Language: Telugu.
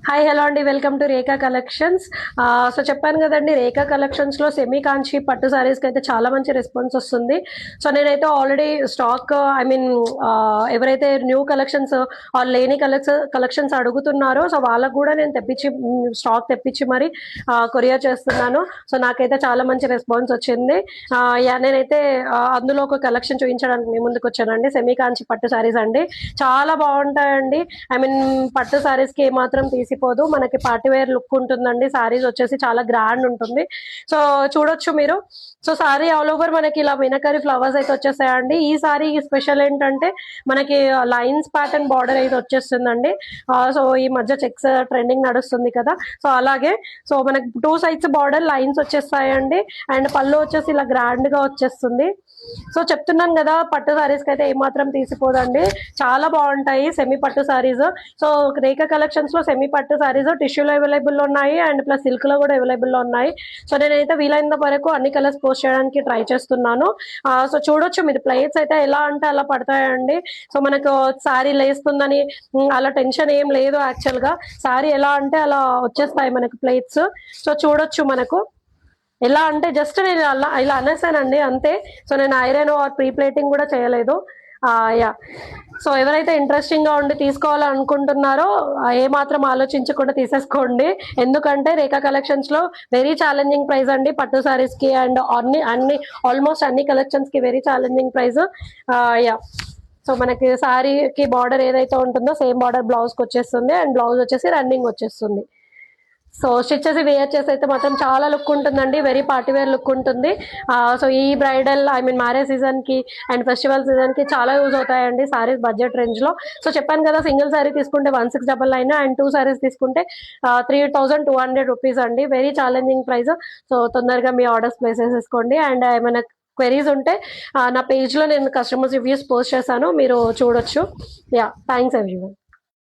హాయ్ హలో అండి, welcome to Rekha collections. So చెప్పాను కదండి, రేఖా కలెక్షన్స్లో సెమీ కాంచి పట్టు సారీస్కి అయితే చాలా మంచి రెస్పాన్స్ వస్తుంది. సో నేనైతే ఆల్రెడీ స్టాక్ ఎవరైతే న్యూ కలెక్షన్స్ లేని కలెక్షన్స్ అడుగుతున్నారో సో వాళ్ళకు కూడా నేను స్టాక్ తెప్పించి మరి కొరియర్ చేస్తున్నాను. సో నాకైతే చాలా మంచి రెస్పాన్స్ వచ్చింది. నేనైతే అందులో ఒక కలెక్షన్ చూపించడానికి మీ ముందుకు వచ్చానండి. సెమీ కాంచి పట్టు సారీస్ అండి, చాలా బాగుంటాయండి. పట్టు సారీస్కి ఏమాత్రం తీసిపోదు, మనకి పార్టీవేర్ లుక్ ఉంటుందండి. సారీస్ వచ్చేసి చాలా గ్రాండ్ ఉంటుంది. సో చూడొచ్చు మీరు. సో సారీ ఆల్ ఓవర్ మనకి ఇలా మీనకరీ ఫ్లవర్స్ అయితే వచ్చేస్తాయండి. ఈ సారీ స్పెషల్ ఏంటంటే మనకి లైన్స్ ప్యాటర్న్ బార్డర్ అయితే వచ్చేస్తుందండి. సో ఈ మధ్య చెక్స్ ట్రెండింగ్ నడుస్తుంది కదా, సో అలాగే సో మనకి 2 సైడ్స్ బార్డర్ లైన్స్ వచ్చేస్తాయండి. అండ్ పళ్ళు వచ్చేసి ఇలా గ్రాండ్ గా వచ్చేస్తుంది. సో చెప్తున్నాను కదా, పట్టు సారీస్ కి అయితే ఏమాత్రం తీసిపోదండి, చాలా బాగుంటాయి సెమీ పట్టు సారీస్. సో రేఖా కలెక్షన్స్ లో సెమీ పట్టు సారీస్ టిష్యూలో అవైలబుల్ ఉన్నాయి అండ్ ప్లస్ సిల్క్ లో కూడా అవైలబుల్ లో ఉన్నాయి. సో నేనైతే వీలైనంత వరకు అన్ని కలర్స్ పోస్ట్ చేయడానికి ట్రై చేస్తున్నాను. సో చూడొచ్చు మీరు, ప్లేట్స్ అయితే ఎలా అంటే అలా పడతాయండి. సో మనకు సారీ లేస్తుందని అలా టెన్షన్ ఏం లేదు. యాక్చువల్ గా సారీ ఎలా అంటే అలా వచ్చేస్తాయి మనకు ప్లేట్స్. సో చూడొచ్చు మనకు ఎలా అంటే జస్ట్ నేను ఇలా అనేసానండి అంతే. సో నేను ఐరన్ ఆర్ ప్రీ ప్లేటింగ్ కూడా చేయలేదు. యా, సో ఎవరైతే ఇంట్రెస్టింగ్ గా ఉండి తీసుకోవాలనుకుంటున్నారో ఏమాత్రం ఆలోచించకుండా తీసేసుకోండి. ఎందుకంటే రేఖా కలెక్షన్స్ లో వెరీ ఛాలెంజింగ్ ప్రైస్ అండి పట్టు సారీస్ కి. అండ్ ఆల్మోస్ట్ అన్ని కలెక్షన్స్ కి very challenging price. Yeah, so మనకి సారీకి బార్డర్ ఏదైతే ఉంటుందో సేమ్ బార్డర్ బ్లౌజ్ కి వచ్చేస్తుంది అండ్ బ్లౌజ్ వచ్చేసి రన్నింగ్ వచ్చేస్తుంది. సో స్టిచ్ చేసి వేర్ చేసి అయితే మాత్రం చాలా లుక్ ఉంటుందండి, వెరీ పార్టీవేర్ లుక్ ఉంటుంది. సో ఈ బ్రైడల్ మ్యారేజ్ సీజన్ కి అండ్ ఫెస్టివల్ సీజన్ కి చాలా యూజ్ అవుతాయండి సారీస్ బడ్జెట్ రేంజ్ లో. సో చెప్పాను కదా, సింగిల్ సారీ తీసుకుంటే 1699 అండ్ 2 సారీస్ తీసుకుంటే 3200 రూపీస్ అండి. Very challenging price. సో తొందరగా మీ ఆర్డర్స్ ప్లేస్ చేసేసుకోండి. అండ్ ఏమైనా క్వెరీస్ ఉంటే నా పేజ్ లో నేను కస్టమర్స్ రివ్యూస్ పోస్ట్ చేశాను, మీరు చూడొచ్చు. Yeah, thanks everyone.